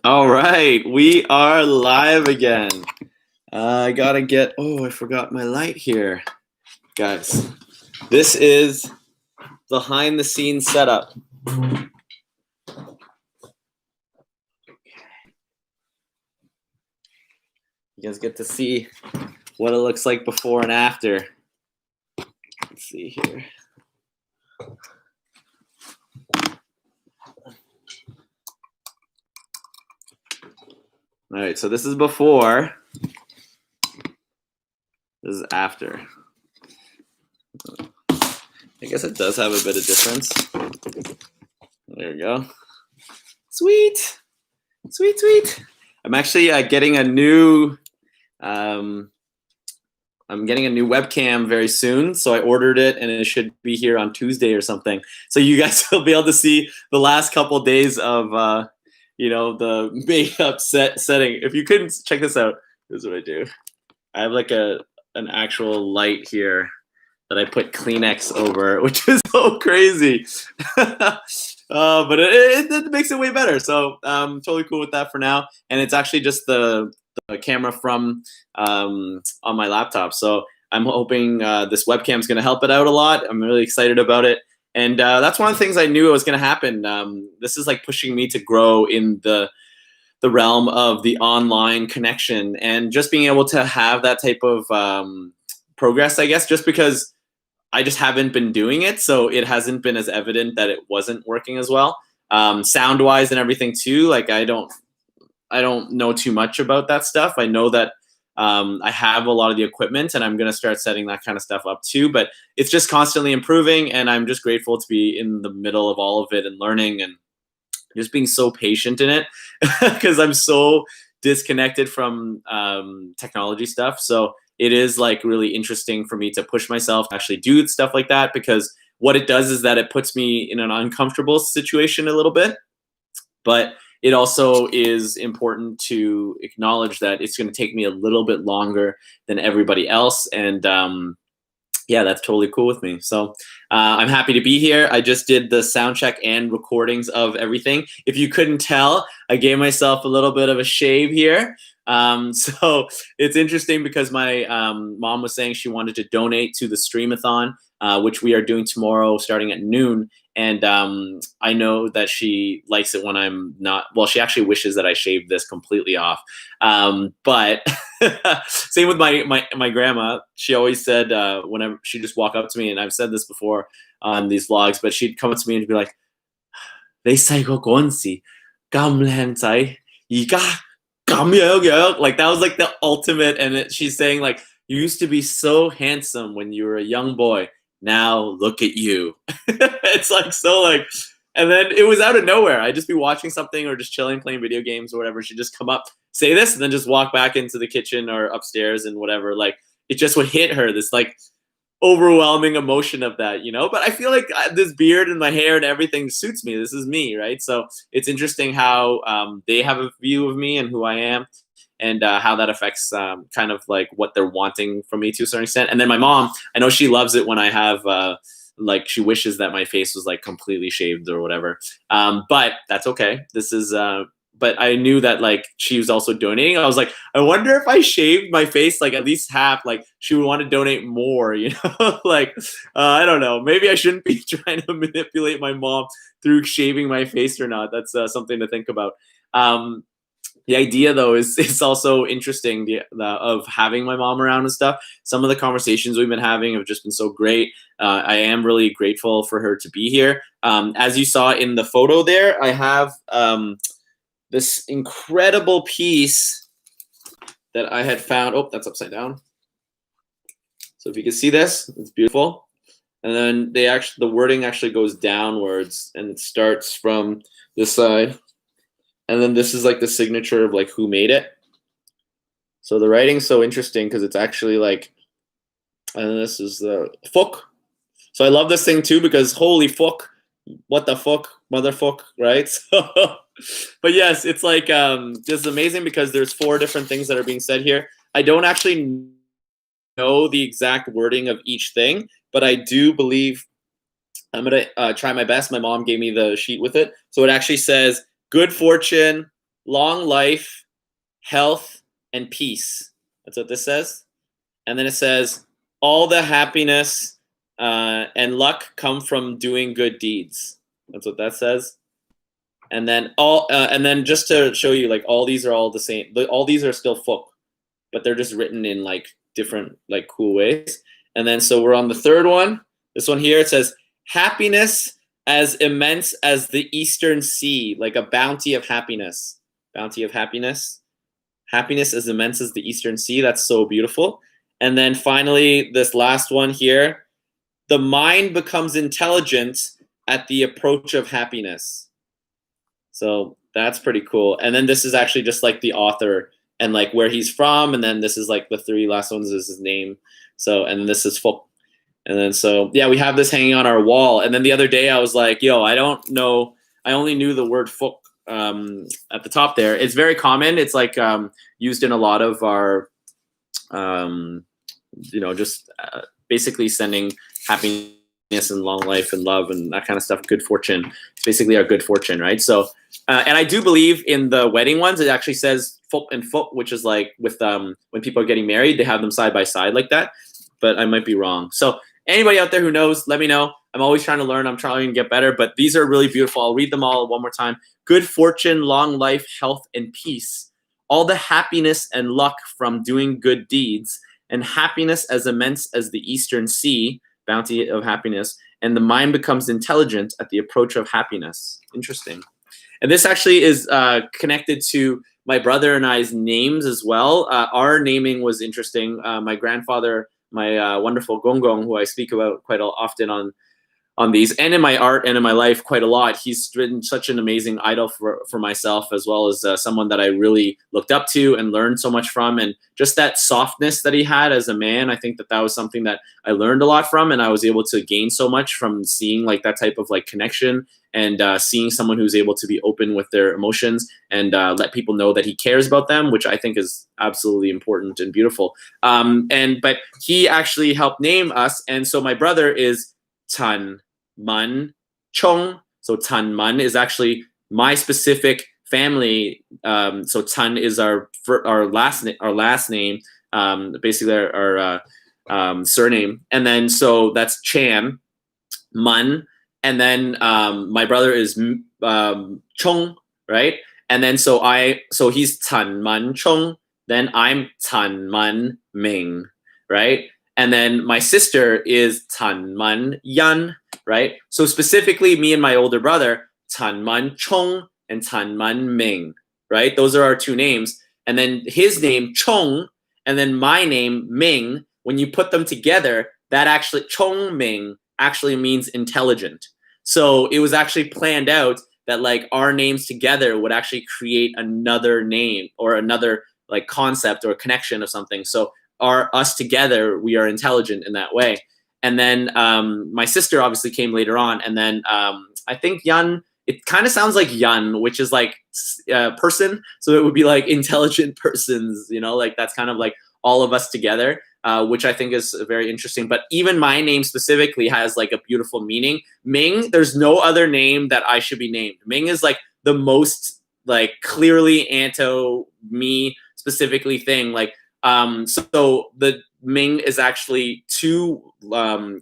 All right, we are live again. I gotta get, I forgot my light here. Guys, this is behind the scenes setup. You guys get to see what it looks like before and after. Let's see here. All right, so this is before. This is after. I guess it does have a bit of difference. There we go. Sweet. Sweet, sweet. I'm actually getting a new webcam very soon, so I ordered it and it should be here on Tuesday or something. So you guys will be able to see the last couple days of the makeup setting. If you couldn't check this out, this is what I do. I have like an actual light here that I put Kleenex over, which is so crazy. But it makes it way better. So I'm totally cool with that for now. And it's actually just the camera from on my laptop. So I'm hoping this webcam is going to help it out a lot. I'm really excited about it. And that's one of the things I knew was going to happen. This is like pushing me to grow in the realm of the online connection and just being able to have that type of progress, I guess, just because I just haven't been doing it. So it hasn't been as evident that it wasn't working as well. Sound wise and everything too. Like I don't know too much about that stuff. I know that I have a lot of the equipment and I'm going to start setting that kind of stuff up too, but it's just constantly improving and I'm just grateful to be in the middle of all of it and learning and just being so patient in it because I'm so disconnected from technology stuff. So it is like really interesting for me to push myself to actually do stuff like that because what it does is that it puts me in an uncomfortable situation a little bit, but it also is important to acknowledge that it's going to take me a little bit longer than everybody else. And yeah, that's totally cool with me. So I'm happy to be here. I just did the sound check and recordings of everything. If you couldn't tell, I gave myself a little bit of a shave here. So it's interesting because my mom was saying she wanted to donate to the Streamathon, which we are doing tomorrow starting at noon. And I know that she likes it when I'm not, well, she actually wishes that I shave this completely off. But same with my grandma. She always said whenever she'd just walk up to me, and I've said this before on these vlogs, but she'd come up to me and be like, "你細個嗰陣時咁靚仔，而家咁樣樣." Like that was like the ultimate. And she's saying like, "You used to be so handsome when you were a young boy. Now look at you." It's like so like, and then it was out of nowhere. I'd just be watching something or just chilling, playing video games or whatever. She'd just come up, say this, and then just walk back into the kitchen or upstairs and whatever. Like it just would hit her, this like overwhelming emotion of that, But I feel like this beard and my hair and everything suits me. This is me, right? So it's interesting how they have a view of me and who I am. And how that affects kind of like what they're wanting from me to a certain extent. And then my mom, I know she loves it when I have like she wishes that my face was like completely shaved or whatever. But that's okay. This is but I knew that like she was also donating. I was like, I wonder if I shaved my face like at least half, like she would want to donate more, like I don't know. Maybe I shouldn't be trying to manipulate my mom through shaving my face or not. That's something to think about. The idea though is also interesting of having my mom around and stuff. Some of the conversations we've been having have just been so great. I am really grateful for her to be here. As you saw in the photo there, I have this incredible piece that I had found. Oh, that's upside down. So if you can see this, it's beautiful. And then the wording actually goes downwards and it starts from this side. And then this is like the signature of like who made it. So the writing's so interesting because it's actually like, and this is the fuck. So I love this thing too because holy fuck, what the fuck, motherfuck, right? So, but yes, it's like just amazing because there's 4 different things that are being said here. I don't actually know the exact wording of each thing, but I do believe I'm gonna try my best. My mom gave me the sheet with it, so it actually says, good fortune, long life, health, and peace. That's what this says. And then it says, all the happiness and luck come from doing good deeds. That's what that says. And then and then just to show you, like all these are all the same. All these are still Phúc, but they're just written in like different, like cool ways. And then so we're on the third one. This one here, it says, happiness as immense as the eastern sea, like a bounty of happiness. Bounty of happiness. Happiness as immense as the eastern sea. That's so beautiful. And then finally, this last one here, the mind becomes intelligent at the approach of happiness. So that's pretty cool. And then this is actually just like the author and like where he's from. And then this is like the three last ones is his name. So, and this is Phúc. And then so, yeah, we have this hanging on our wall. And then the other day I was like, yo, I don't know. I only knew the word Phúc at the top there. It's very common. It's like used in a lot of our, you know, just basically sending happiness and long life and love and that kind of stuff. Good fortune. It's basically our good fortune, right? So, and I do believe in the wedding ones, it actually says Phúc and Phúc, which is like with when people are getting married, they have them side by side like that. But I might be wrong. So anybody out there who knows, let me know. I'm always trying to learn. I'm trying to get better. But these are really beautiful. I'll read them all one more time. Good fortune, long life, health, and peace. All the happiness and luck from doing good deeds, and happiness as immense as the eastern sea, bounty of happiness, and the mind becomes intelligent at the approach of happiness. Interesting. And this actually is connected to my brother and I's names as well. Our naming was interesting. My grandfather, my wonderful Gong, who I speak about quite often on these, and in my art and in my life quite a lot. He's been such an amazing idol for myself, as well as someone that I really looked up to and learned so much from. And just that softness that he had as a man, I think that was something that I learned a lot from, and I was able to gain so much from seeing like that type of like connection and seeing someone who's able to be open with their emotions and let people know that he cares about them, which I think is absolutely important and beautiful. But he actually helped name us. And so my brother is Tan Man Chong. So Tan Man is actually my specific family. So Tan is our last name, basically our surname. And then so that's Chan Man. And then my brother is Chong, right? And then so he's Tan Man Chong. Then I'm Tan Man Ming, right? And then my sister is Tan Man Yan, right? So specifically me and my older brother, Tan Man Chong and Tan Man Ming, right? Those are our two names. And then his name, Chong, and then my name, Ming, when you put them together, that actually, Chong Ming, actually means intelligent. So it was actually planned out that like our names together would actually create another name or another like concept or connection of something. So us together, we are intelligent in that way. And then my sister obviously came later on. And then I think Yan, it kind of sounds like Yan, which is like person. So it would be like intelligent persons, you know, like that's kind of like all of us together. Which I think is very interesting. But even my name specifically has like a beautiful meaning. Ming, there's no other name that I should be named. Ming is like the most like clearly me specifically thing. Like so the Ming is actually two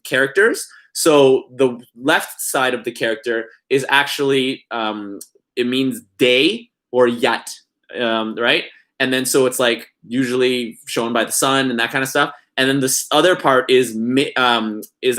characters. So the left side of the character is actually it means day or yat, right? And then so it's like usually shown by the sun and that kind of stuff. And then this other part is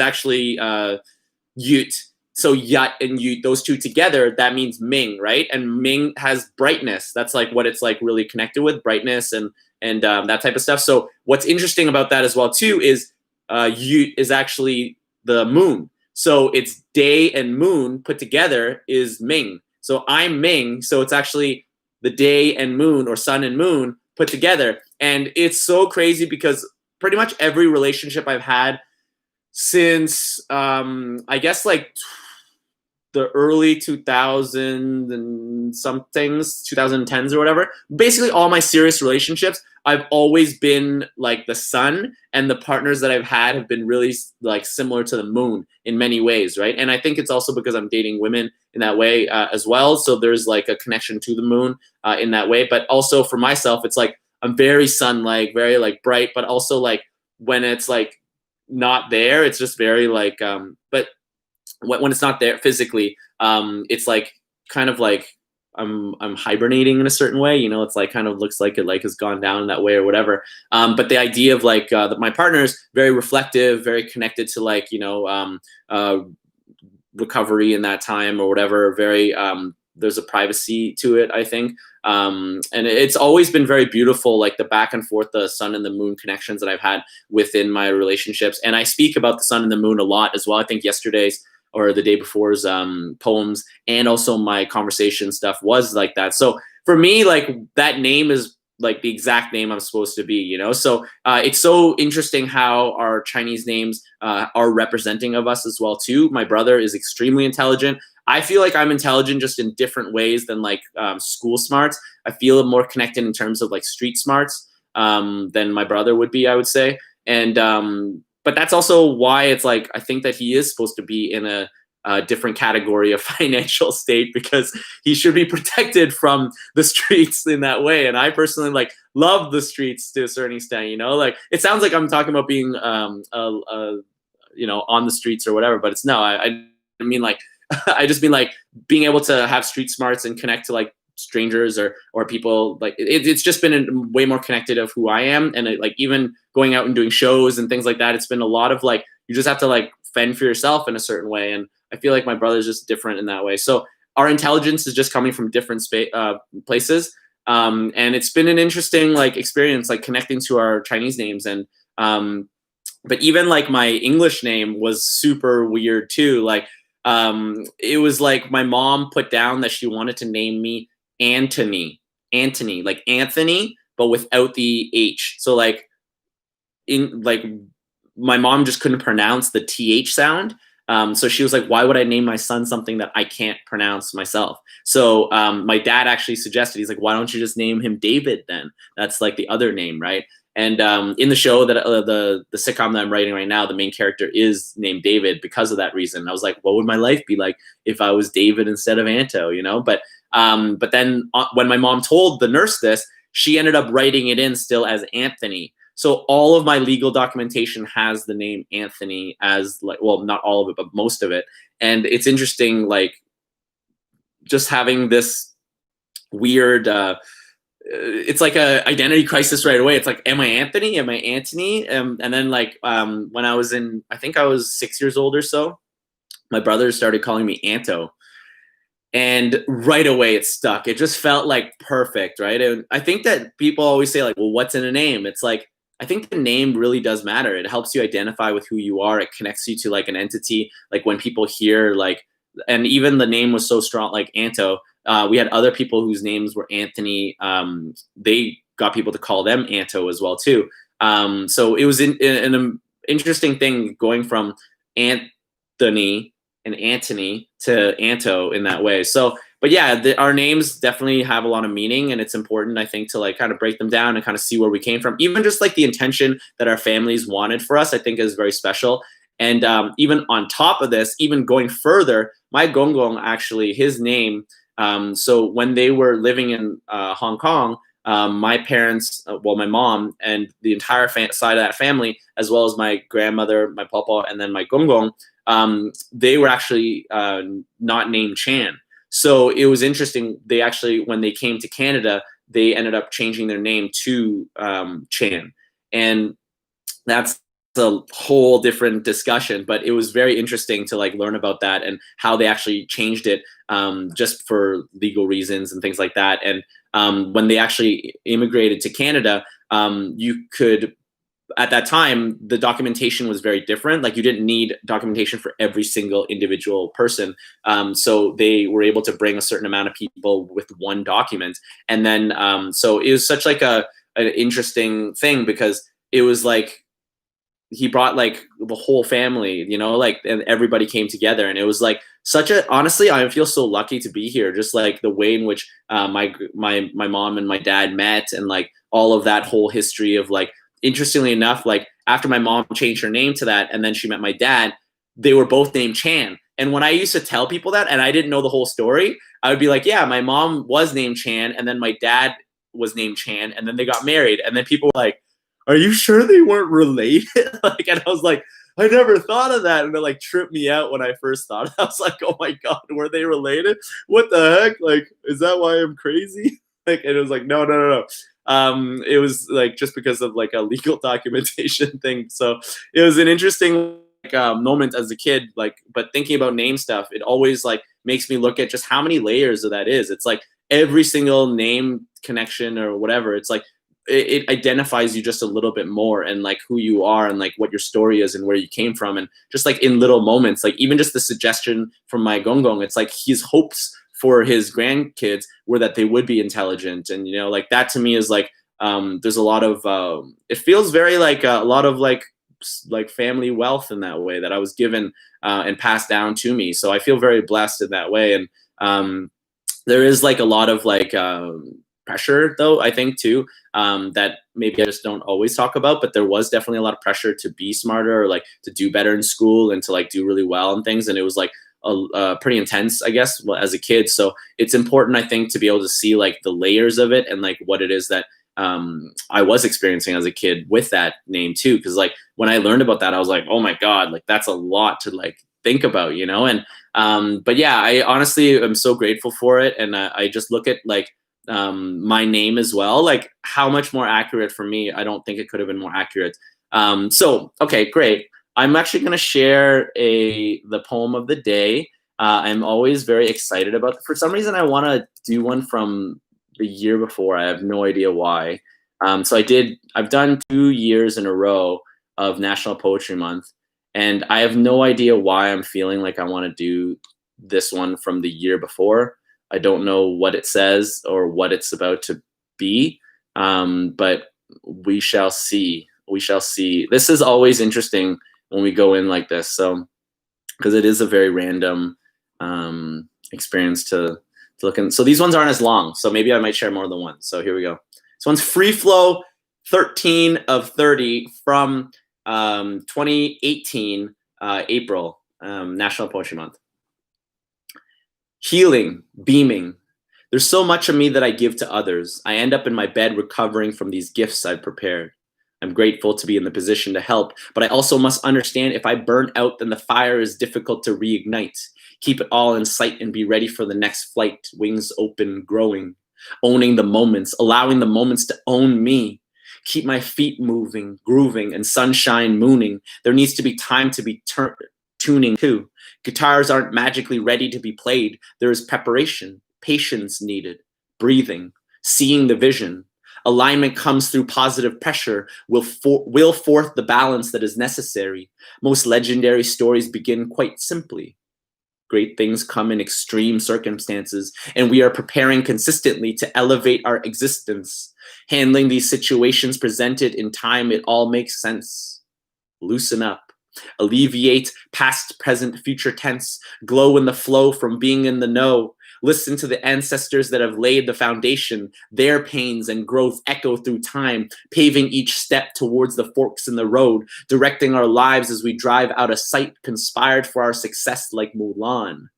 actually Yut. So Yat and Yut, those two together, that means Ming, right? And Ming has brightness. That's like what it's like really connected with, brightness and that type of stuff. So what's interesting about that as well too is Yut is actually the moon. So it's day and moon put together is Ming. So I'm Ming. So it's actually the day and moon or sun and moon put together. And it's so crazy because pretty much every relationship I've had since, I guess like the early 2000s and some things, 2010s or whatever. Basically, all my serious relationships, I've always been like the sun, and the partners that I've had have been really like similar to the moon in many ways, right? And I think it's also because I'm dating women in that way as well. So there's like a connection to the moon in that way. But also for myself, it's like I'm very sun-like, very like bright, but also like when it's like not there, it's just very like but when it's not there physically, it's like kind of like I'm hibernating in a certain way. You know, it's like kind of looks like it like has gone down in that way or whatever. But the idea of like that my partner's very reflective, very connected to like recovery in that time or whatever. Very there's a privacy to it, I think. And it's always been very beautiful, like the back and forth, the sun and the moon connections that I've had within my relationships. And I speak about the sun and the moon a lot as well. I think yesterday's or the day before's poems and also my conversation stuff was like that. So for me, like that name is like the exact name I'm supposed to be, you know? So it's so interesting how our Chinese names are representing of us as well too. My brother is extremely intelligent. I feel like I'm intelligent just in different ways than like school smarts. I feel more connected in terms of like street smarts than my brother would be, I would say. And but that's also why it's like I think that he is supposed to be in a different category of financial state because he should be protected from the streets in that way. And I personally like love the streets to a certain extent, you know, like it sounds like I'm talking about being you know, on the streets or whatever, but it's no, I mean like I just mean like being able to have street smarts and connect to like strangers or people. Like it's just been way more connected of who I am. And like even going out and doing shows and things like that, it's been a lot of like you just have to like fend for yourself in a certain way. And I feel like my brother's just different in that way. So our intelligence is just coming from different places. And it's been an interesting like experience, like connecting to our Chinese names. And but even like my English name was super weird too. Like it was like my mom put down that she wanted to name me Anthony, like Anthony, but without the H. So like in like my mom just couldn't pronounce the TH sound. So she was like, why would I name my son something that I can't pronounce myself? So my dad actually suggested, he's like, why don't you just name him David then? That's like the other name, right? And in the show that the sitcom that I'm writing right now, the main character is named David because of that reason. And I was like, what would my life be like if I was David instead of Anto, you know? But then when my mom told the nurse this, she ended up writing it in still as Anthony. So all of my legal documentation has the name Anthony as like, well, not all of it, but most of it. And it's interesting, like just having this weird, it's like a identity crisis right away. It's like, am I Anthony? Am I Antony? And then like when I was in, I think I was 6 years old or so, my brother started calling me Anto. And right away it stuck. It just felt like perfect, right? And I think that people always say like, well, what's in a name? It's like, I think the name really does matter. It helps you identify with who you are. It connects you to like an entity. Like when people hear like, and even the name was so strong, like Anto, we had other people whose names were Anthony. They got people to call them Anto as well too. So it was an interesting thing going from Anthony and Antony to Anto in that way. So, but yeah, our names definitely have a lot of meaning, and it's important, I think, to like kind of break them down and kind of see where we came from. Even just like the intention that our families wanted for us, I think is very special. And even on top of this, even going further, my Gonggong actually, his name. So when they were living in Hong Kong, my parents, well, my mom and the entire side of that family, as well as my grandmother, my papa, and then my Gonggong, they were actually not named Chan. So it was interesting. They actually, when they came to Canada, they ended up changing their name to Chan. And that's a whole different discussion, but it was very interesting to like learn about that and how they actually changed it just for legal reasons and things like that. And when they actually immigrated to Canada, you could, at that time, the documentation was very different. Like you didn't need documentation for every single individual person. So they were able to bring a certain amount of people with one document. And then, so it was such like an interesting thing because it was like, he brought like the whole family, you know, like, and everybody came together, and it was like such a, honestly, I feel so lucky to be here. Just like the way in which my mom and my dad met, and like all of that whole history of like, interestingly enough, like after my mom changed her name to that, and then she met my dad, they were both named Chan. And when I used to tell people that, and I didn't know the whole story, I would be like, yeah, my mom was named Chan, and then my dad was named Chan, and then they got married. And then people were like, are you sure they weren't related? Like, and I was like, I never thought of that. And it like tripped me out when I first thought. I was like, oh my God, were they related? What the heck? Like, is that why I'm crazy? Like, and it was like, no, no, no, no. It was like just because of like a legal documentation thing. So it was an interesting like, moment as a kid. Like, but thinking about name stuff, it always like makes me look at just how many layers of that is. It's like every single name connection or whatever. It's like it identifies you just a little bit more, and like who you are, and like what your story is and where you came from, and just like in little moments, like even just the suggestion from my gong, it's like his hopes for his grandkids were that they would be intelligent. And you know, like that to me is like there's a lot of it feels very like a lot of like family wealth in that way that I was given and passed down to me. So I feel very blessed in that way. And there is like a lot of like pressure though, I think too, that maybe I just don't always talk about, but there was definitely a lot of pressure to be smarter, or like to do better in school, and to like do really well and things. And it was like pretty intense, I guess, as a kid. So it's important, I think, to be able to see like the layers of it, and like what it is that I was experiencing as a kid with that name too. Because like when I learned about that, I was like, oh my God, like that's a lot to like think about, you know. And but yeah, I honestly am so grateful for it. And I just look at like my name as well, like how much more accurate for me. I don't think it could have been more accurate. So okay, great. I'm actually going to share the poem of the day. I'm always very excited about it. For some reason, I want to do one from the year before. I have no idea why. So I've done 2 years in a row of National Poetry Month, and I have no idea why I'm feeling like I want to do this one from the year before. I don't know what it says or what it's about to be, but we shall see. We shall see. This is always interesting when we go in like this, so because it is a very random experience to look in. So these ones aren't as long, so maybe I might share more than one. So here we go. This one's Free Flow 13 of 30 from 2018 April, National Poetry Month. Healing, beaming. There's so much of me that I give to others. I end up in my bed recovering from these gifts I've prepared. I'm grateful to be in the position to help, but I also must understand if I burn out, then the fire is difficult to reignite. Keep it all in sight and be ready for the next flight, wings open, growing, owning the moments, allowing the moments to own me. Keep my feet moving, grooving, and sunshine mooning. There needs to be time to be tuning too. Guitars aren't magically ready to be played. There is preparation, patience needed, breathing, seeing the vision. Alignment comes through positive pressure, will forth the balance that is necessary. Most legendary stories begin quite simply. Great things come in extreme circumstances, and we are preparing consistently to elevate our existence. Handling these situations presented in time, it all makes sense. Loosen up. Alleviate past, present, future tense. Glow in the flow from being in the know. Listen to the ancestors that have laid the foundation. Their pains and growth echo through time, paving each step towards the forks in the road, directing our lives as we drive out of sight, conspired for our success like Mulan.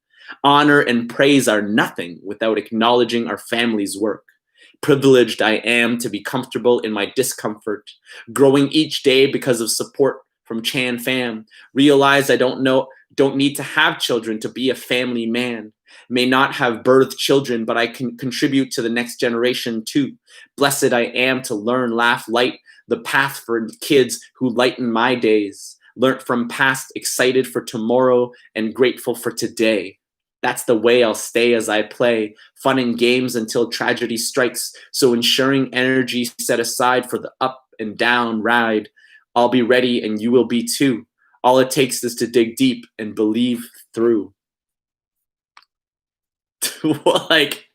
Honor and praise are nothing without acknowledging our family's work. Privileged I am to be comfortable in my discomfort, growing each day because of support from Chan Fam. Realize I don't need to have children to be a family man. May not have birthed children, but I can contribute to the next generation too. Blessed I am to learn, laugh, light the path for kids who lighten my days. Learnt from past, excited for tomorrow, and grateful for today. That's the way I'll stay as I play. Fun and games until tragedy strikes. So ensuring energy set aside for the up and down ride. I'll be ready and you will be too. All it takes is to dig deep and believe through. Like,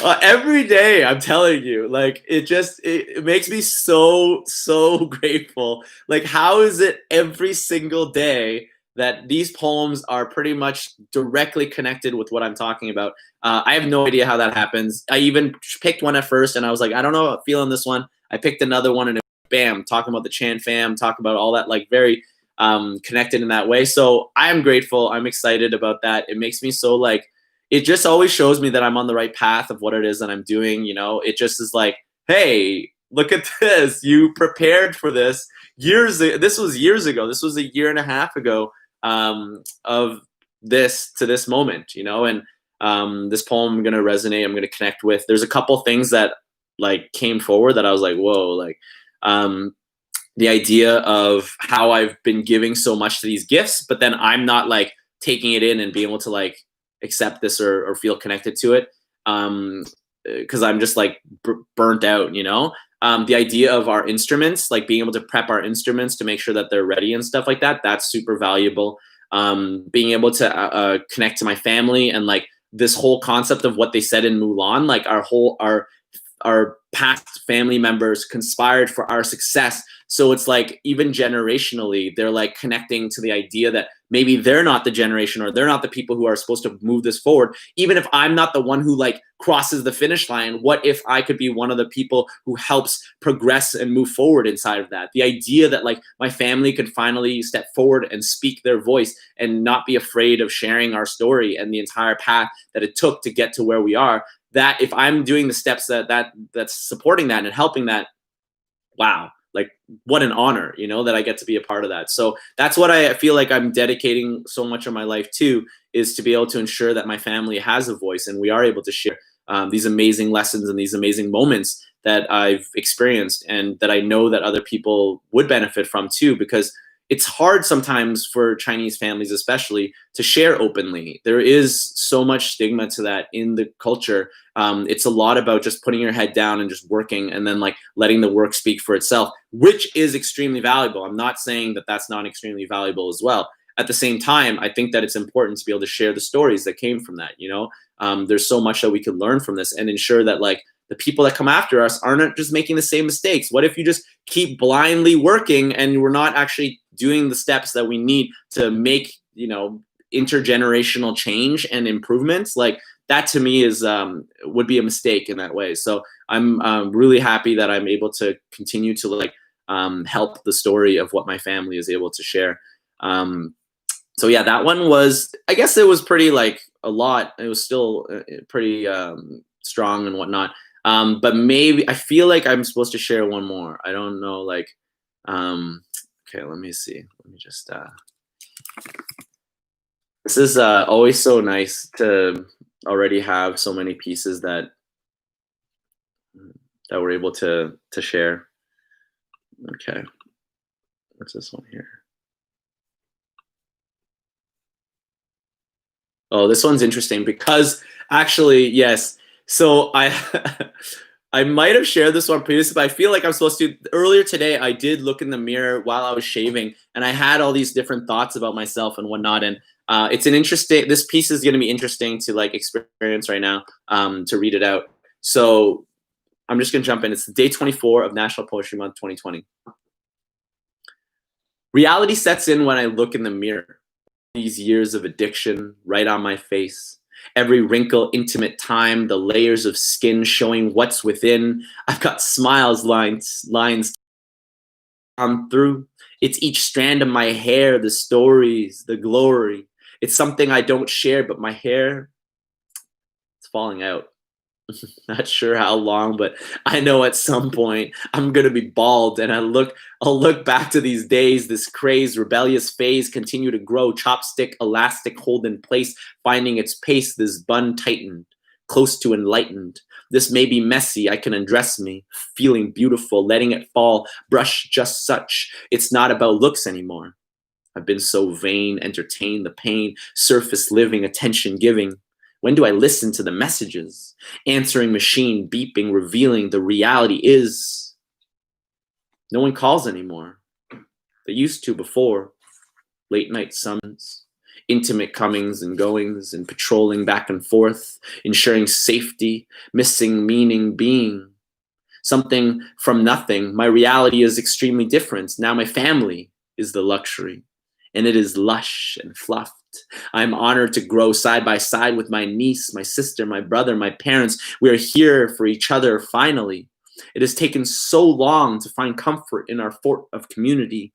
Every day, I'm telling you, like it makes me so grateful. Like, how is it every single day that these poems are pretty much directly connected with what I'm talking about? I have no idea how that happens. I even picked one at first, and I was like, I don't know, I'm feeling this one. I picked another one, and bam, talking about the Chan fam, talking about all that, like very connected in that way. So I'm grateful. I'm excited about that. It makes me so like it just always shows me that I'm on the right path of what it is that I'm doing. You know, it just is like, hey, look at this. You prepared for this this was years ago. This was a year and a half ago of this to this moment, you know, and this poem I'm going to resonate. I'm going to connect with. There's a couple things that like came forward that I was like, whoa, like, the idea of how I've been giving so much to these gifts, but then I'm not like taking it in and being able to like accept this or feel connected to it. Because I'm just like burnt out, you know? The idea of our instruments, like being able to prep our instruments to make sure that they're ready and stuff like that, that's super valuable. Being able to connect to my family and like this whole concept of what they said in Mulan, like our past family members conspired for our success. So it's like even generationally, they're like connecting to the idea that maybe they're not the generation or they're not the people who are supposed to move this forward. Even if I'm not the one who like crosses the finish line, what if I could be one of the people who helps progress and move forward inside of that? The idea that like my family could finally step forward and speak their voice and not be afraid of sharing our story and the entire path that it took to get to where we are. That if I'm doing the steps that's supporting that and helping that, wow, like what an honor, you know, that I get to be a part of that. So that's what I feel like I'm dedicating so much of my life to, is to be able to ensure that my family has a voice and we are able to share these amazing lessons and these amazing moments that I've experienced and that I know that other people would benefit from too, because it's hard sometimes for Chinese families, especially, to share openly. There is so much stigma to that in the culture. It's a lot about just putting your head down and just working and then like letting the work speak for itself, which is extremely valuable. I'm not saying that that's not extremely valuable as well. At the same time, I think that it's important to be able to share the stories that came from that. You know, there's so much that we can learn from this and ensure that like the people that come after us aren't just making the same mistakes. What if you just keep blindly working and we're not actually doing the steps that we need to make, you know, intergenerational change and improvements? Like that to me is would be a mistake in that way. So I'm really happy that I'm able to continue to like help the story of what my family is able to share. So yeah, that one was, I guess it was pretty like a lot. It was still pretty strong and whatnot. But maybe I feel like I'm supposed to share one more. I don't know, like, okay, let me see. Let me just, this is always so nice to already have so many pieces that we're able to share. Okay, what's this one here? Oh, this one's interesting because actually, yes. So I I might have shared this one previously, but I feel like I'm supposed to. Earlier today, I did look in the mirror while I was shaving, and I had all these different thoughts about myself and whatnot. And it's an interesting. This piece is going to be interesting to like experience right now, to read it out. So I'm just going to jump in. It's day 24 of National Poetry Month 2020. Reality sets in when I look in the mirror. These years of addiction right on my face. Every wrinkle, intimate time, the layers of skin showing what's within. I've got smiles, lines on through. It's each strand of my hair, the stories, the glory. It's something I don't share, but my hair, it's falling out. Not sure how long, but I know at some point I'm gonna be bald, and I'll look back to these days, this crazed, rebellious phase continue to grow, chopstick, elastic, hold in place, finding its pace, this bun tightened, close to enlightened. This may be messy, I can undress me, feeling beautiful, letting it fall, brush just such. It's not about looks anymore. I've been so vain, entertain the pain, surface living, attention giving. When do I listen to the messages? Answering machine, beeping, revealing the reality is no one calls anymore. They used to before. Late night summons. Intimate comings and goings and patrolling back and forth, ensuring safety, missing meaning being. Something from nothing. My reality is extremely different. Now my family is the luxury, and it is lush and fluffed. I'm honored to grow side by side with my niece, my sister, my brother, my parents. We are here for each other finally. It has taken so long to find comfort in our fort of community,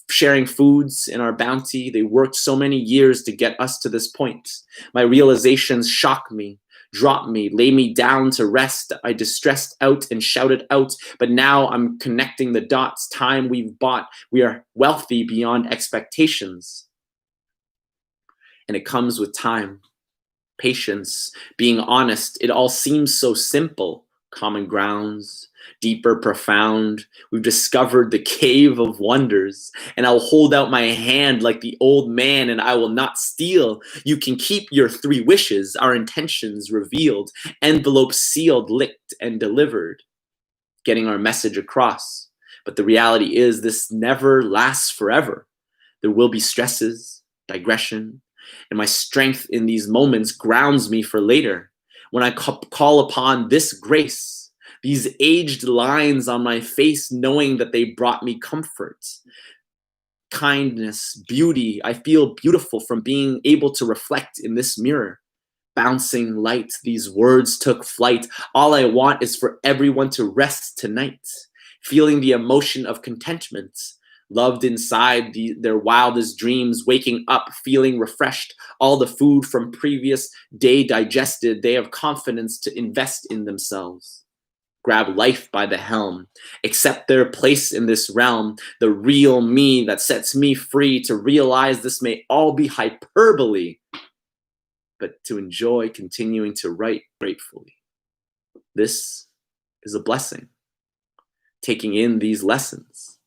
sharing foods in our bounty. They worked so many years to get us to this point. My realizations shock me, drop me, lay me down to rest. I distressed out and shouted out, but now I'm connecting the dots. Time we've bought. We are wealthy beyond expectations. And it comes with time, patience, being honest. It all seems so simple. Common grounds, deeper, profound. We've discovered the cave of wonders, and I'll hold out my hand like the old man, and I will not steal. You can keep your 3 wishes, our intentions revealed, envelope sealed, licked, and delivered, getting our message across. But the reality is this never lasts forever. There will be stresses, digression, and my strength in these moments grounds me for later. When I call upon this grace, these aged lines on my face, knowing that they brought me comfort, kindness, beauty. I feel beautiful from being able to reflect in this mirror. Bouncing light, these words took flight. All I want is for everyone to rest tonight, feeling the emotion of contentment, loved inside their wildest dreams, waking up feeling refreshed, all the food from previous day digested. They have confidence to invest in themselves, grab life by the helm, accept their place in this realm, the real me that sets me free to realize this may all be hyperbole, but to enjoy continuing to write gratefully. This is a blessing, taking in these lessons.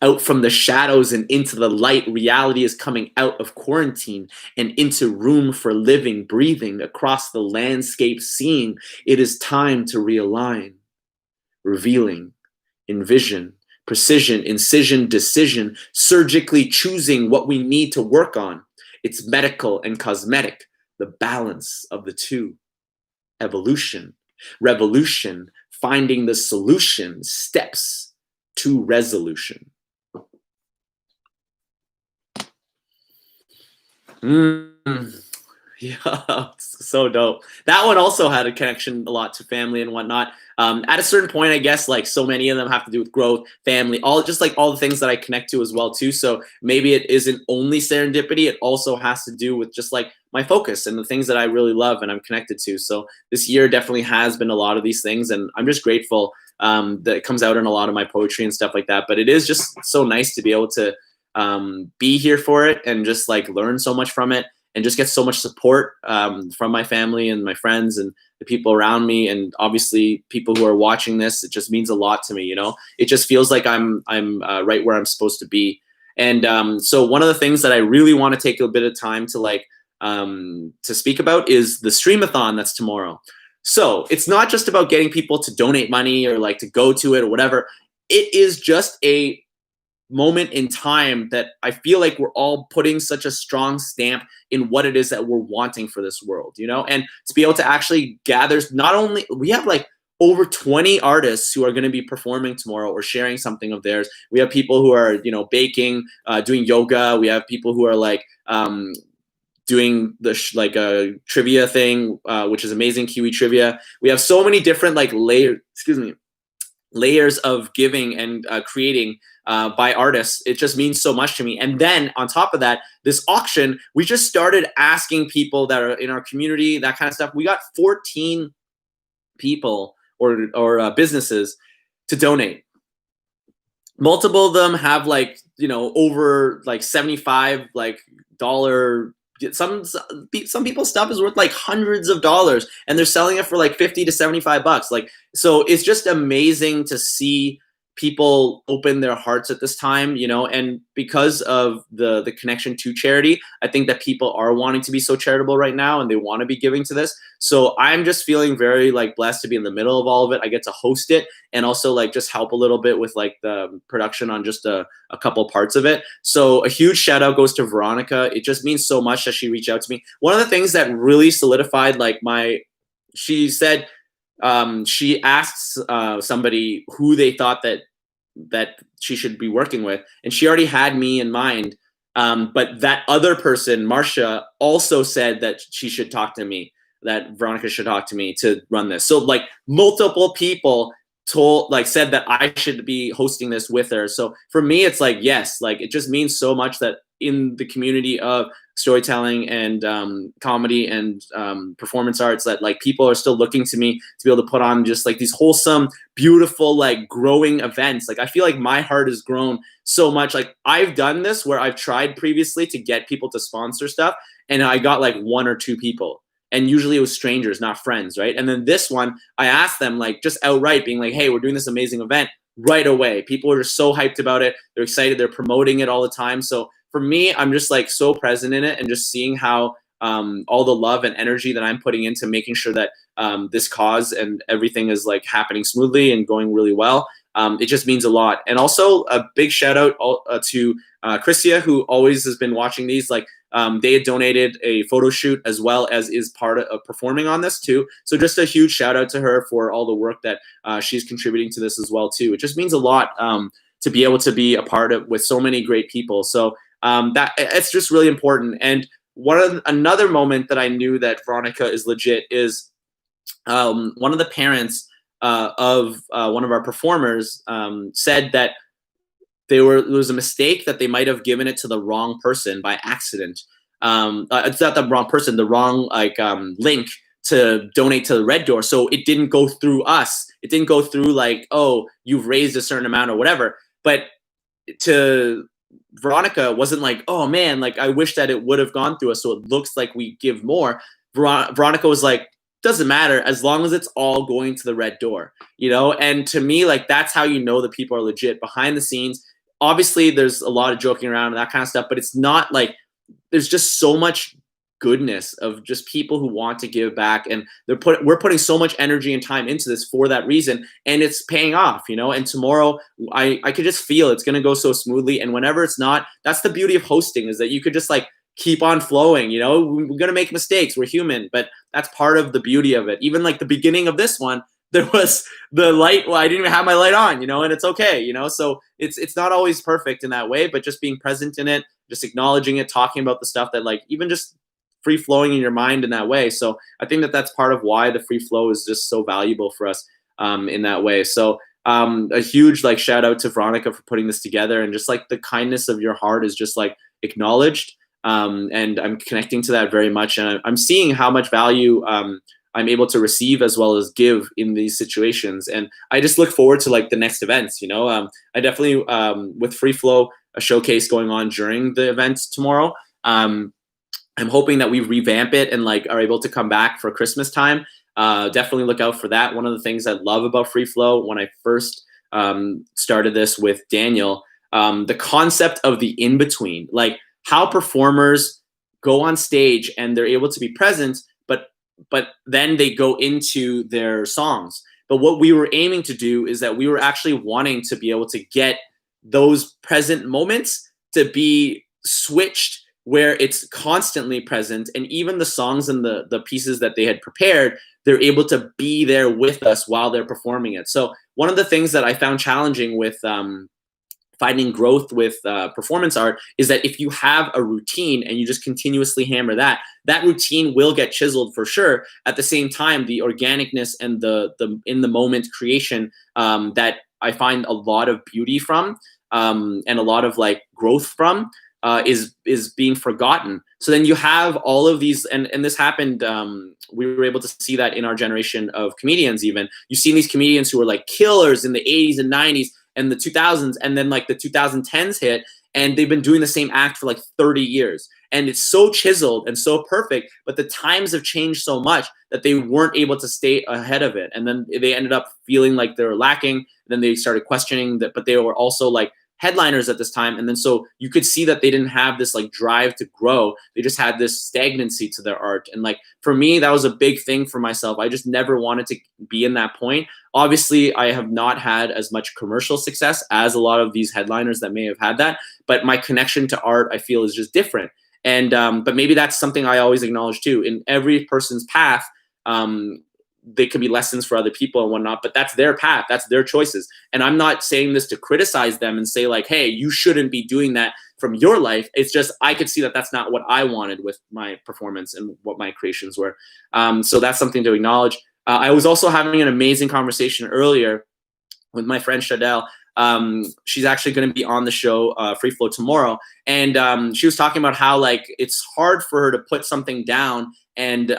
Out from the shadows and into the light, reality is coming out of quarantine and into room for living, breathing across the landscape, seeing. It is time to realign, revealing, envision, precision, incision, decision, surgically choosing what we need to work on. It's medical and cosmetic, the balance of the two. Evolution, revolution, finding the solution, steps to resolution. Yeah, so dope. That one also had a connection a lot to family and whatnot. At a certain point, I guess, like so many of them have to do with growth, family, all just like all the things that I connect to as well too. So maybe it isn't only serendipity; it also has to do with just like my focus and the things that I really love and I'm connected to. So this year definitely has been a lot of these things, and I'm just grateful that it comes out in a lot of my poetry and stuff like that. But it is just so nice to be able to be here for it and just like learn so much from it and just get so much support from my family and my friends and the people around me, and obviously people who are watching this. It just means a lot to me, you know. It just feels like I'm right where I'm supposed to be. And so one of the things that I really want to take a bit of time to like to speak about is the streamathon that's tomorrow. So it's not just about getting people to donate money or like to go to it or whatever. It is just a moment in time that I feel like we're all putting such a strong stamp in what it is that we're wanting for this world, you know, and to be able to actually gather, not only, we have like over 20 artists who are going to be performing tomorrow or sharing something of theirs. We have people who are, you know, baking, doing yoga. We have people who are like, doing the like a trivia thing, which is amazing, Kiwi trivia. We have so many different like layers of giving and creating by artists. It just means so much to me. And then on top of that, this auction, we just started asking people that are in our community, that kind of stuff. We got 14 people or businesses to donate. Multiple of them have like, you know, over like $75 like dollar. Some people's stuff is worth like hundreds of dollars, and they're selling it for like 50 to $75. Like, so it's just amazing to see people open their hearts at this time, you know, and because of the connection to charity, I think that people are wanting to be so charitable right now and they want to be giving to this. So I'm just feeling very like blessed to be in the middle of all of it. I get to host it and also like just help a little bit with like the production on just a couple parts of it. So a huge shout out goes to Veronica. It just means so much that she reached out to me. One of the things that really solidified like she said, she asked somebody who they thought that she should be working with, and she already had me in mind. But that other person, Marcia, also said that she should talk to me, that Veronica should talk to me to run this. So like multiple people said that I should be hosting this with her. So for me, it's like, yes, like it just means so much that in the community of storytelling and comedy and performance arts, that like people are still looking to me to be able to put on just like these wholesome, beautiful, like growing events. Like I feel like my heart has grown so much. Like I've done this where I've tried previously to get people to sponsor stuff, and I got like 1 or 2 people. And usually it was strangers, not friends, right? And then this one, I asked them like just outright being like, hey, we're doing this amazing event right away. People are just so hyped about it. They're excited. They're promoting it all the time. So for me, I'm just like so present in it and just seeing how all the love and energy that I'm putting into making sure that this cause and everything is like happening smoothly and going really well. It just means a lot. And also a big shout out to Christia, who always has been watching these. Like they had donated a photo shoot as well as is part of performing on this too. So just a huge shout out to her for all the work that she's contributing to this as well too. It just means a lot to be able to be a part of with so many great people. So that it's just really important. And another moment that I knew that Veronica is legit is one of the parents of one of our performers said that there was a mistake, that they might have given it to the wrong person by accident. It's not the wrong person, the wrong link to donate to the Red Door. So it didn't go through us. It didn't go through like, oh, you've raised a certain amount or whatever. But to Veronica wasn't like, oh man, like I wish that it would have gone through us so it looks like we give more. Veronica was like, doesn't matter as long as it's all going to the Red Door, you know? And to me, like that's how you know that people are legit behind the scenes. Obviously there's a lot of joking around and that kind of stuff, but it's not like, there's just so much goodness of just people who want to give back, and we're putting so much energy and time into this for that reason, and it's paying off, you know. And tomorrow I could just feel it's going to go so smoothly, and whenever it's not, that's the beauty of hosting, is that you could just like keep on flowing, you know. We're going to make mistakes, we're human, but that's part of the beauty of it. Even like the beginning of this one, there was the light, well, I didn't even have my light on, you know, and it's okay, you know. So it's not always perfect in that way, but just being present in it, just acknowledging it, talking about the stuff that like even just free flowing in your mind in that way. So I think that that's part of why the free flow is just so valuable for us in that way. So a huge like shout out to Veronica for putting this together, and just like the kindness of your heart is just like acknowledged. And I'm connecting to that very much. And I'm seeing how much value I'm able to receive as well as give in these situations. And I just look forward to like the next events, you know. I definitely, with Free Flow, a showcase going on during the events tomorrow. I'm hoping that we revamp it and like are able to come back for Christmas time. Definitely look out for that. One of the things I love about Free Flow, when I first started this with Daniel, the concept of the in-between, like how performers go on stage and they're able to be present, but then they go into their songs. But what we were aiming to do is that we were actually wanting to be able to get those present moments to be switched where it's constantly present, and even the songs and the pieces that they had prepared, they're able to be there with us while they're performing it. So one of the things that I found challenging with finding growth with performance art is that if you have a routine and you just continuously hammer that routine will get chiseled for sure. At the same time, the organicness and the in the moment creation that I find a lot of beauty from and a lot of like growth from is being forgotten. So then you have all of these, and this happened, we were able to see that in our generation of comedians even. You've seen these comedians who were like killers in the 80s and 90s and the 2000s, and then like the 2010s hit, and they've been doing the same act for like 30 years. and it's so chiseled and so perfect, but the times have changed so much that they weren't able to stay ahead of it. And then they ended up feeling like they were lacking. Then they started questioning that, but they were also like headliners at this time. And then so you could see that they didn't have this like drive to grow. They just had this stagnancy to their art. And like for me, that was a big thing for myself. I just never wanted to be in that point. Obviously, I have not had as much commercial success as a lot of these headliners that may have had that, but my connection to art, I feel, is just different. And but maybe that's something I always acknowledge too. In every person's path, they could be lessons for other people and whatnot, but that's their path, that's their choices. And I'm not saying this to criticize them and say like, hey, you shouldn't be doing that from your life. It's just I could see that that's not what I wanted with my performance and what my creations were. So that's something to acknowledge. I was also having an amazing conversation earlier with my friend Shadell. She's actually going to be on the show Free Flow tomorrow, and she was talking about how like it's hard for her to put something down and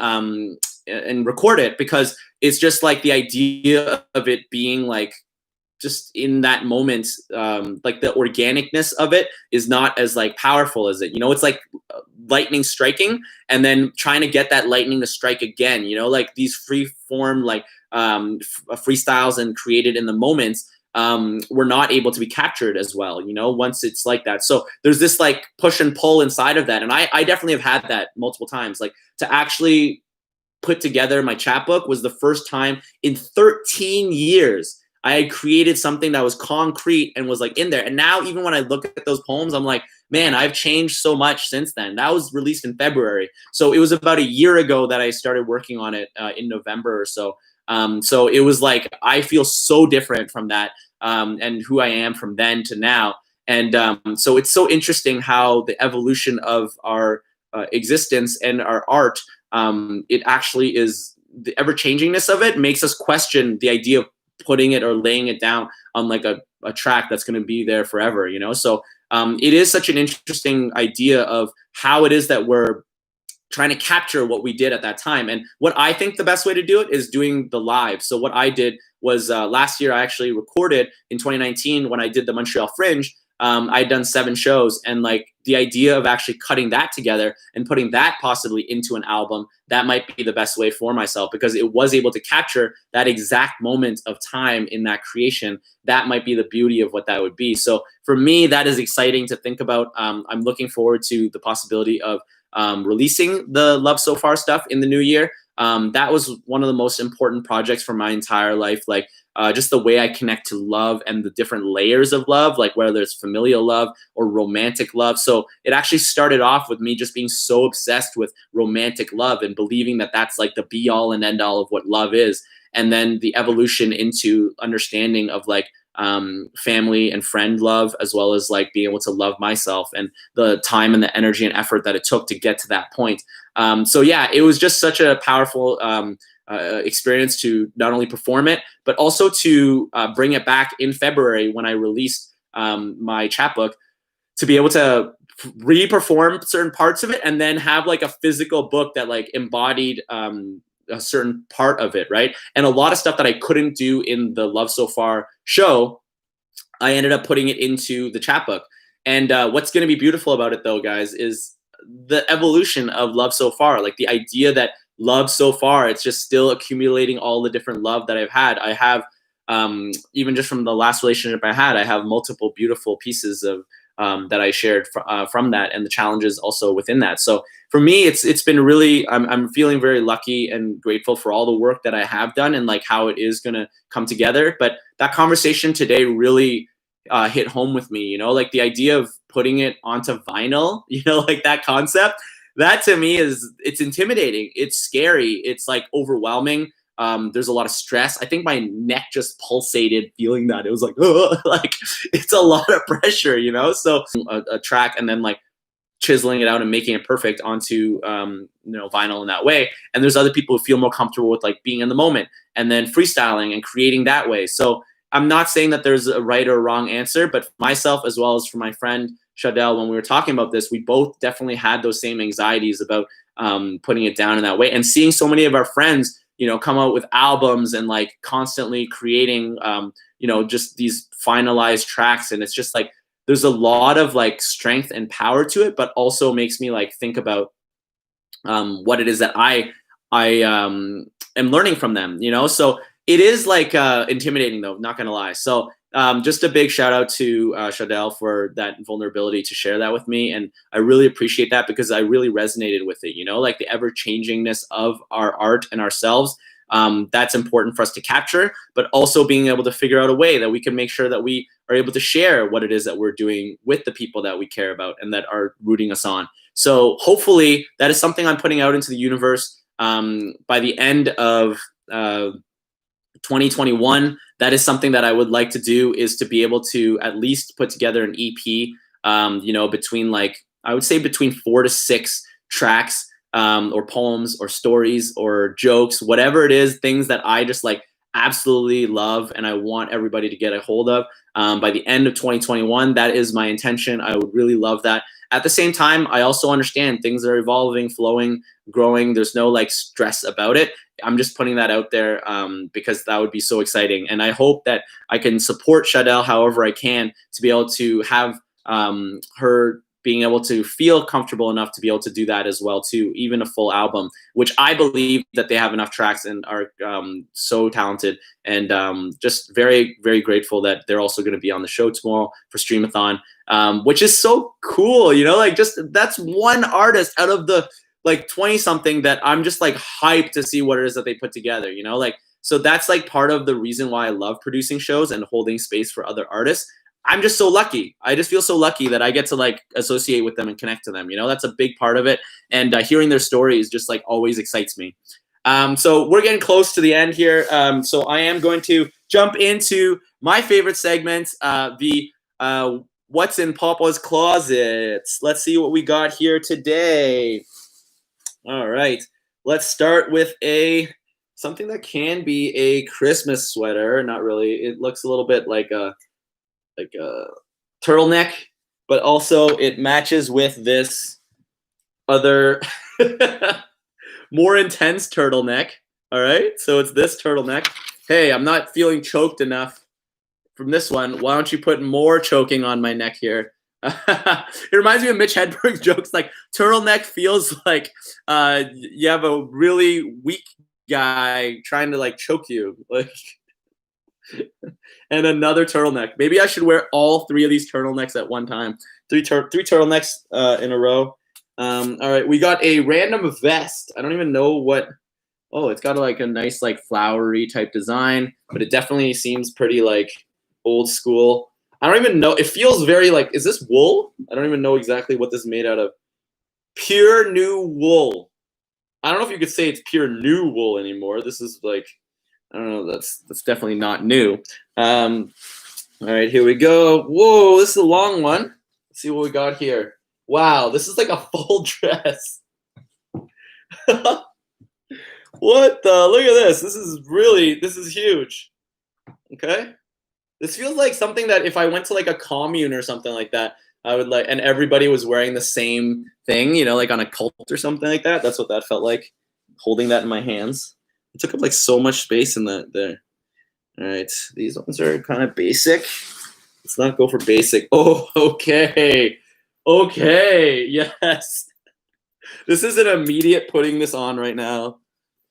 record it, because it's just like the idea of it being like just in that moment, like the organicness of it is not as like powerful as it, you know, it's like lightning striking and then trying to get that lightning to strike again, you know, like these free form, like freestyles and created in the moments, were not able to be captured as well, you know, once it's like that. So there's this like push and pull inside of that. And I definitely have had that multiple times, like to actually put together my chapbook was the first time in 13 years I had created something that was concrete and was like in there. And now even when I look at those poems, I'm like, man, I've changed so much since then. That was released in February. So it was about a year ago that I started working on it in November or so. So it was like, I feel so different from that and who I am from then to now. And so it's so interesting how the evolution of our existence and our art, it actually is the ever-changingness of it makes us question the idea of putting it or laying it down on like a track that's going to be there forever, you know? So it is such an interesting idea of how it is that we're trying to capture what we did at that time. And what I think the best way to do it is doing the live. So what I did was last year I actually recorded in 2019 when I did the Montreal Fringe. I'd done 7 shows, and like the idea of actually cutting that together and putting that possibly into an album, that might be the best way for myself, because it was able to capture that exact moment of time in that creation. That might be the beauty of what that would be. So for me, that is exciting to think about. I'm looking forward to the possibility of releasing the Love So Far stuff in the new year. That was one of the most important projects for my entire life. Like just the way I connect to love and the different layers of love, like whether it's familial love or romantic love. So it actually started off with me just being so obsessed with romantic love and believing that that's like the be all and end all of what love is. And then the evolution into understanding of like family and friend love, as well as like being able to love myself, and the time and the energy and effort that it took to get to that point. So yeah, it was just such a powerful experience to not only perform it, but also to bring it back in February when I released my chapbook, to be able to re-perform certain parts of it and then have like a physical book that like embodied a certain part of it, right? And a lot of stuff that I couldn't do in the Love So Far show, I ended up putting it into the chapbook. And what's going to be beautiful about it though, guys, is the evolution of Love So Far. Like the idea that love so far, it's just still accumulating all the different love that I've had. I have, even just from the last relationship I had, I have multiple beautiful pieces of that I shared from that, and the challenges also within that. So for me, it's been really, I'm feeling very lucky and grateful for all the work that I have done and like how it is going to come together. But that conversation today really hit home with me, you know, like the idea of putting it onto vinyl, you know, like that concept, that to me it's intimidating. It's scary. It's like overwhelming. There's a lot of stress. I think my neck just pulsated feeling that. It was like, like it's a lot of pressure, you know? So a track and then like chiseling it out and making it perfect onto, you know, vinyl in that way. And there's other people who feel more comfortable with like being in the moment and then freestyling and creating that way. So I'm not saying that there's a right or wrong answer, but for myself, as well as for my friend Shadell, when we were talking about this, we both definitely had those same anxieties about putting it down in that way, and seeing so many of our friends, you know, come out with albums and like constantly creating, you know, just these finalized tracks. And it's just like there's a lot of like strength and power to it, but also makes me like think about what it is that I am learning from them, you know? So it is like intimidating though, not gonna lie. So just a big shout out to Shadell for that vulnerability to share that with me. And I really appreciate that because I really resonated with it, you know, like the ever changingness of our art and ourselves. That's important for us to capture, but also being able to figure out a way that we can make sure that we are able to share what it is that we're doing with the people that we care about and that are rooting us on. So hopefully that is something I'm putting out into the universe by the end of 2021. That is something that I would like to do, is to be able to at least put together an EP, you know, between like, I would say between 4 to 6 tracks or poems or stories or jokes, whatever it is, things that I just like absolutely love and I want everybody to get a hold of by the end of 2021. That is my intention. I would really love that. At the same time, I also understand things are evolving, flowing, growing. There's no like stress about it. I'm just putting that out there because that would be so exciting. And I hope that I can support Shadell however I can to be able to have her being able to feel comfortable enough to be able to do that as well too, even a full album, which I believe that they have enough tracks and are so talented, and just very, very grateful that they're also going to be on the show tomorrow for Streamathon, which is so cool, you know, like just that's one artist out of the like 20 something that I'm just like hyped to see what it is that they put together, you know, like, so that's like part of the reason why I love producing shows and holding space for other artists. I'm just so lucky. I just feel so lucky that I get to like associate with them and connect to them. You know, that's a big part of it. And hearing their stories just like always excites me. So we're getting close to the end here. So I am going to jump into my favorite segment, the What's in Papa's Closets. Let's see what we got here today. All right. Let's start with something that can be a Christmas sweater. Not really. It looks a little bit like a turtleneck, but also it matches with this other more intense turtleneck. All right, so it's this turtleneck. Hey, I'm not feeling choked enough from this one. Why don't you put more choking on my neck here? It reminds me of Mitch Hedberg's jokes, like turtleneck feels like you have a really weak guy trying to like choke you, like. And another turtleneck. Maybe I should wear all 3 of these turtlenecks at one time. Three turtlenecks in a row. All right, we got a random vest. I don't even know what. Oh, it's got like a nice like flowery type design, but it definitely seems pretty like old school. I don't even know. It feels very like, is this wool? I don't even know exactly what this is made out of. Pure new wool. I don't know if you could say it's pure new wool anymore. This is like, I don't know. That's definitely not new. All right, here we go. Whoa, this is a long one. Let's see what we got here. Wow, this is like a full dress. What the? Look at this. This is huge. Okay. This feels like something that if I went to like a commune or something like that, I would like, and everybody was wearing the same thing, you know, like on a cult or something like that. That's what that felt like, holding that in my hands. It took up like so much space in that there. All right, these ones are kind of basic. Let's not go for basic. Oh, okay. Okay, yes. This is an immediate putting this on right now.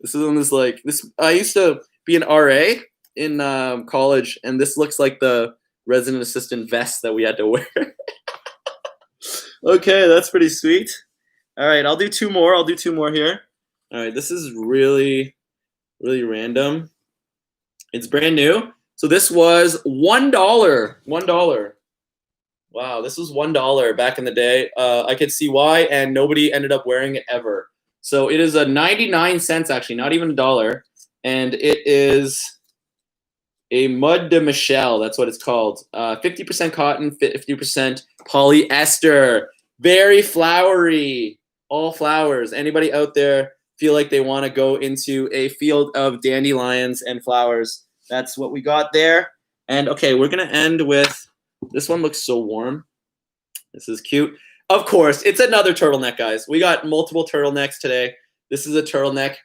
This is on this like this. I used to be an RA in college, and this looks like the resident assistant vest that we had to wear. Okay, that's pretty sweet. All right, I'll do 2 more. I'll do 2 more here. All right, this is really, really random. It's brand new. So this was $1. $1. Wow, this was $1 back in the day. I could see why, and nobody ended up wearing it ever. So it is a 99 cents, actually, not even $1. And it is a Mud de Michelle. That's what it's called. 50% cotton, 50% polyester. Very flowery. All flowers. Anybody out there feel like they want to go into a field of dandelions and flowers? That's what we got there. And okay, we're going to end with, this one looks so warm. This is cute. Of course, it's another turtleneck, guys. We got multiple turtlenecks today. This is a turtleneck.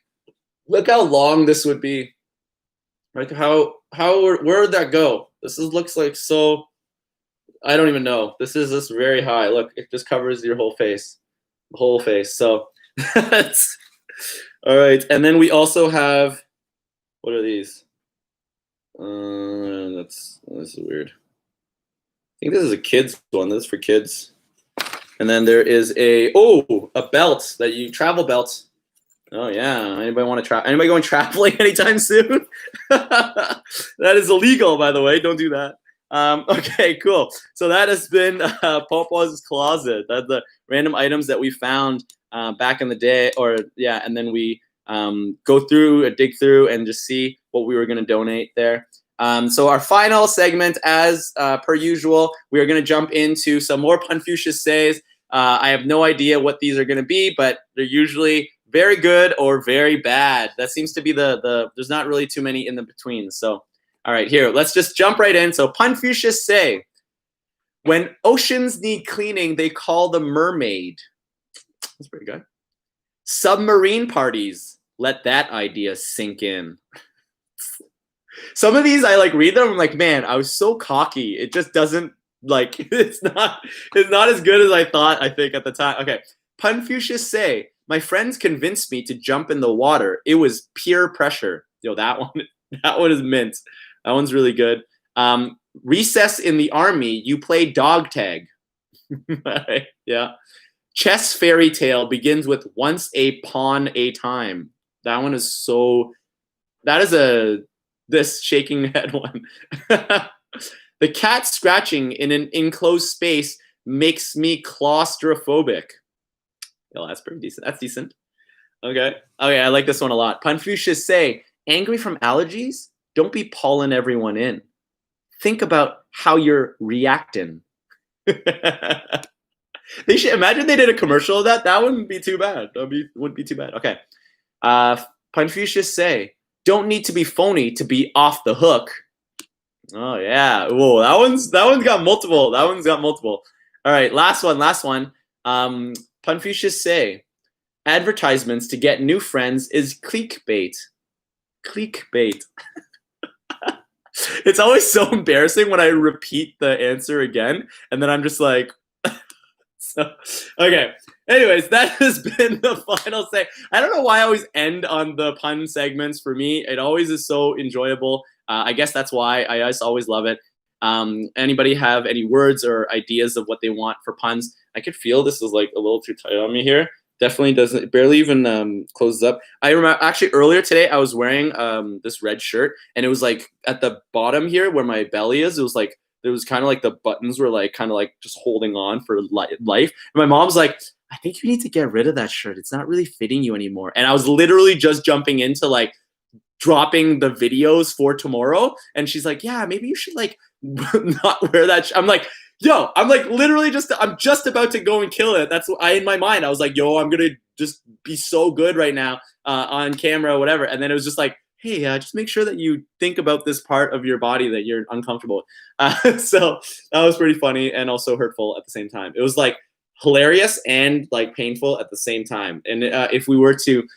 Look how long this would be. Like where did that go? This looks like so. I don't even know. This is just very high. Look, it just covers your whole face, the whole face. So that's all right. And then we also have, what are these? This is weird. I think this is a kid's one. This is for kids. And then there is a belt that you travel belt. Oh yeah. Anybody want to travel? Anybody going traveling anytime soon? That is illegal, by the way. Don't do that. Okay, cool. So that has been Papa's closet. That's the random items that we found back in the day, and then we go through, dig through, and just see what we were going to donate there. So our final segment, as per usual, we are going to jump into some more Confucius says. I have no idea what these are going to be, but they're usually very good or very bad. That seems to be there's not really too many in the between. So, all right, here, let's just jump right in. So Confucius say, when oceans need cleaning, they call the mermaid. That's pretty good. Submarine parties, let that idea sink in. Some of these I like read them, I'm like, man, I was so cocky. It just doesn't like it's not as good as I thought, I think, at the time. Okay. Confucius say, my friends convinced me to jump in the water. It was peer pressure. Yo, that one is mint. That one's really good. Recess in the army, you play dog tag. Yeah. Chess fairy tale begins with once a pawn a time. That one is so. That is this shaking head one. The cat scratching in an enclosed space makes me claustrophobic. Yo, that's pretty decent. That's decent. Okay. Okay, I like this one a lot. Confucius say, angry from allergies? Don't be pollen everyone in. Think about how you're reacting. They should imagine they did a commercial of that. That wouldn't be too bad. Wouldn't be too bad. Okay. Confucius say, don't need to be phony to be off the hook. Oh yeah. Whoa, that one's got multiple. That one's got multiple. All right, last one. Confucius say, advertisements to get new friends is clickbait. Clickbait. It's always so embarrassing when I repeat the answer again, and then I'm just like, so, okay. Anyways, that has been the final say. I don't know why I always end on the pun segments. For me, it always is so enjoyable. I guess that's why I just always love it. Anybody have any words or ideas of what they want for puns? I could feel this is like a little too tight on me here. Definitely doesn't, barely even closes up. I remember actually earlier today I was wearing this red shirt, and it was like at the bottom here where my belly is, it was like, there was kind of like the buttons were like kind of like just holding on for life. And my mom's like, I think you need to get rid of that shirt. It's not really fitting you anymore. And I was literally just jumping into like dropping the videos for tomorrow. And she's like, yeah, maybe you should like not wear that. I'm like, yo, I'm like literally I'm just about to go and kill it. That's what in my mind, I was like, yo, I'm going to just be so good right now on camera or whatever. And then it was just like, hey, just make sure that you think about this part of your body that you're uncomfortable with. So that was pretty funny and also hurtful at the same time. It was like hilarious and like painful at the same time. And if we were to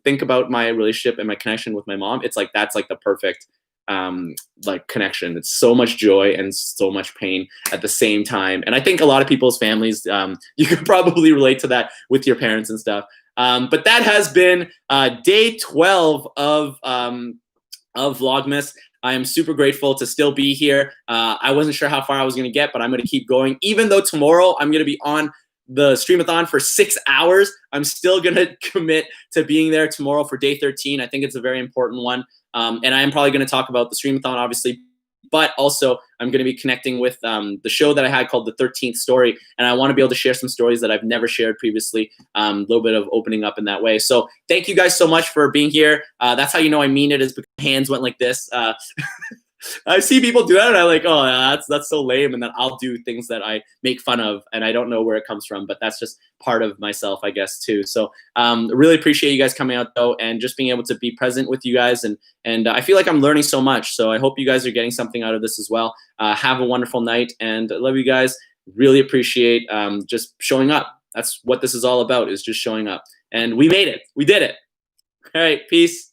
think about my relationship and my connection with my mom, it's like that's like the perfect like connection. It's so much joy and so much pain at the same time. And I think a lot of people's families, you could probably relate to that with your parents and stuff. But that has been day 12 of Vlogmas. I am super grateful to still be here. I wasn't sure how far I was going to get, but I'm going to keep going. Even though tomorrow I'm going to be on the Streamathon for 6 hours, I'm still going to commit to being there tomorrow for day 13. I think it's a very important one. And I am probably going to talk about the Streamathon, obviously, but also I'm going to be connecting with the show that I had called The 13th Story. And I want to be able to share some stories that I've never shared previously, a little bit of opening up in that way. So thank you guys so much for being here. That's how you know I mean it, is because my hands went like this. I see people do that and I'm like, oh, that's so lame. And then I'll do things that I make fun of and I don't know where it comes from, but that's just part of myself, I guess, too. So really appreciate you guys coming out though, and just being able to be present with you guys. And I feel like I'm learning so much. So I hope you guys are getting something out of this as well. Have a wonderful night and I love you guys. Really appreciate just showing up. That's what this is all about, is just showing up. And we made it. We did it. All right. Peace.